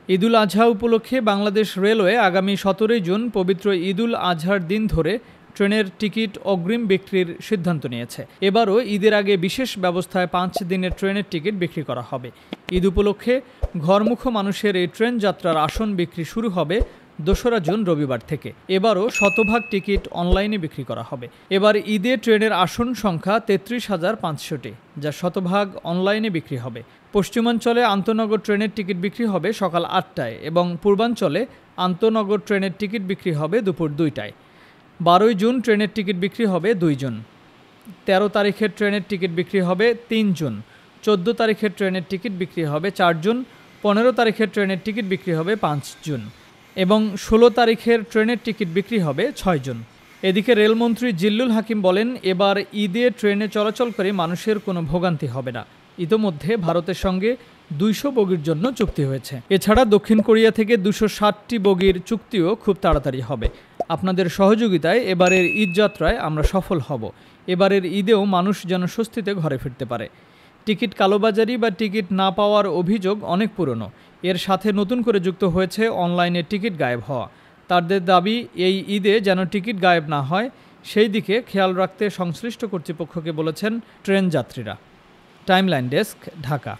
ঈদুল আজহা উপলক্ষে বাংলাদেশ রেলওয়ে আগামী 17 জুন পবিত্র ঈদুল আজহার দিন ধরে ট্রেনের টিকিট অগ্রিম বিক্রির সিদ্ধান্ত নিয়েছে। এবারও ঈদের আগে বিশেষ ব্যবস্থায় 5 দিনের ট্রেনের টিকিট বিক্রি করা হবে। ঈদ উপলক্ষে ঘরমুখ মানুষের এই ট্রেন যাত্রার আসন বিক্রি শুরু হবে 2রা জুন রবিবার থেকে। এবারও শতভাগ টিকিট অনলাইনে বিক্রি করা হবে। এবার ঈদে ট্রেনের আসন সংখ্যা 33,500টি, যা শতভাগ অনলাইনে বিক্রি হবে। পশ্চিমাঞ্চলে আন্তনগর ট্রেনের টিকিট বিক্রি হবে সকাল 8টায় এবং পূর্বাঞ্চলে আন্তনগর ট্রেনের টিকিট বিক্রি হবে দুপুর 2টায়। 12 জুন ট্রেনের টিকিট বিক্রি হবে 2 জুন। 13 তারিখের ট্রেনের টিকিট বিক্রি হবে 3 জুন। 14 তারিখের ট্রেনের টিকিট বিক্রি হবে 4 জুন। 15 তারিখের ট্রেনের টিকিট বিক্রি হবে 5 জুন এবং 16 তারিখের ট্রেনের টিকিট বিক্রি হবে 6 জুন। এদিকে রেলমন্ত্রী জিল্লুল হাকিম বলেন, এবার ঈদে ট্রেনে চলাচল করে মানুষের কোনো ভোগান্তি হবে না। ইতোমধ্যে ভারতের সঙ্গে 200 বগির জন্য চুক্তি হয়েছে। এছাড়া দক্ষিণ কোরিয়া থেকে 260টি বগির চুক্তিও খুব তাড়াতাড়ি হবে। আপনাদের সহযোগিতায় এবারের ঈদ যাত্রায় আমরা সফল হব। এবারের ঈদেও মানুষ যেন স্বস্তিতে ঘরে ফিরতে পারে। টিকিট কালোবাজারি বা টিকিট না পাওয়ার অভিযোগ অনেক পুরনো। এর সাথে নতুন করে যুক্ত হয়েছে অনলাইনে টিকিট গায়েব হওয়া। তাদের দাবি, এই ঈদে যেন টিকিট গায়েব না হয় সেই দিকে খেয়াল রাখতে সংশ্লিষ্ট কর্তৃপক্ষকে বলেছেন ট্রেন যাত্রীরা। Timeline desk, Dhaka.